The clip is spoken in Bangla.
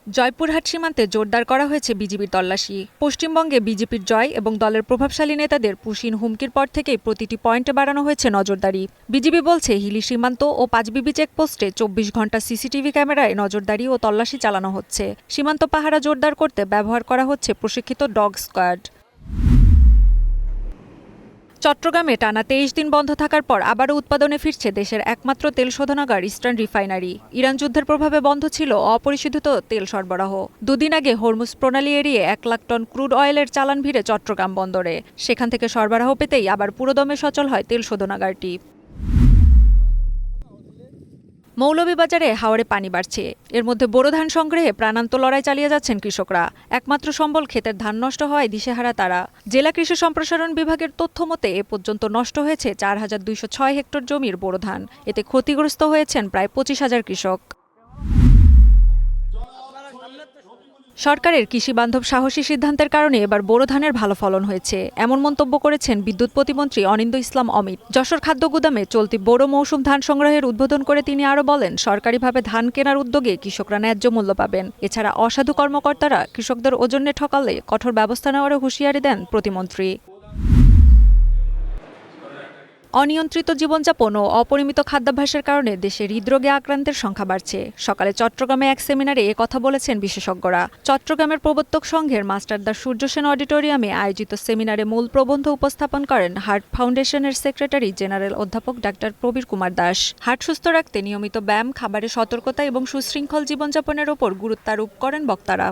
জয়পুরহাট সীমান্তে জোরদার করা হয়েছে বিজিবির তল্লাশি। পশ্চিমবঙ্গে বিজেপির জয় এবং দলের প্রভাবশালী নেতাদের পুশিন হুমকির পর থেকেই প্রতিটি পয়েন্টে বাড়ানো হয়েছে নজরদারি। বিজিবি বলছে, হিলি সীমান্ত ও পাঁচবিবি চেকপোস্টে ২৪ ঘণ্টা সিসিটিভি ক্যামেরায় নজরদারি ও তল্লাশি চালানো হচ্ছে। সীমান্ত পাহারা জোরদার করতে ব্যবহার করা হচ্ছে প্রশিক্ষিত ডগ স্কোয়াড। চট্টগ্রামে টানা ২৩ দিন বন্ধ থাকার পর আবারও উৎপাদনে ফিরছে দেশের একমাত্র তেল শোধনাগার ইস্টার্ন রিফাইনারি। ইরান যুদ্ধের প্রভাবে বন্ধ ছিল অপরিশোধিত তেল সরবরাহ। দুদিন আগে হরমুজ প্রণালী এড়িয়ে ১ লাখ টন ক্রুড অয়েলের চালান ভিড়ে চট্টগ্রাম বন্দরে। সেখান থেকে সরবরাহ পেতেই আবার পুরোদমে সচল হয় তেল শোধনাগারটি। মৌলভীবাজারে হাওরে পানি বাড়ছে। এর মধ্যে বোরো ধান সংগ্রহে প্রাণান্ত লড়াই চালিয়ে যাচ্ছেন কৃষকরা। একমাত্র সম্বল ক্ষেতের ধান নষ্ট হওয়ায় দিশেহারা তারা। জেলা কৃষি সম্প্রসারণ বিভাগের তথ্য মতে এ পর্যন্ত নষ্ট হয়েছে ৪,২০৬ হেক্টর জমির বোরো ধান। এতে ক্ষতিগ্রস্ত হয়েছেন প্রায় ২৫,০০০ কৃষক। সরকারের কৃষিবান্ধব সাহসী সিদ্ধান্তের কারণে এবার বোরো ধানের ভালো ফলন হয়েছে, এমন মন্তব্য করেছেন বিদ্যুৎ প্রতিমন্ত্রী অনিন্দ্য ইসলাম অমিত। যশোর খাদ্য গুদামে চলতি বোরো মৌসুম ধান সংগ্রহের উদ্বোধন করে তিনি আরও বলেন, সরকারিভাবে ধান কেনার উদ্যোগে কৃষকরা ন্যায্য মূল্য পাবেন। এছাড়া অসাধু কর্মকর্তারা কৃষকদের ওজনে ঠকালে কঠোর ব্যবস্থা নেওয়ারও হুঁশিয়ারি দেন প্রতিমন্ত্রী। অনিয়ন্ত্রিত জীবনযাপন ও অপরিমিত খাদ্যাভ্যাসের কারণে দেশে হৃদরোগে আক্রান্তের সংখ্যা বাড়ছে। সকালে চট্টগ্রামে এক সেমিনারে কথা বলেছেন বিশেষজ্ঞরা। চট্টগ্রামের প্রবর্তক সংঘের মাস্টারদা সূর্য সেন অডিটোরিয়ামে আয়োজিত সেমিনারে মূল প্রবন্ধ উপস্থাপন করেন হার্ট ফাউন্ডেশনের সেক্রেটারি জেনারেল অধ্যাপক ডাক্তার প্রবীর কুমার দাস। হার্ট সুস্থ রাখতে নিয়মিত ব্যায়াম, খাবারের সতর্কতা এবং সুশৃঙ্খল জীবনযাপনের ওপর গুরুত্বারোপ করেন বক্তারা।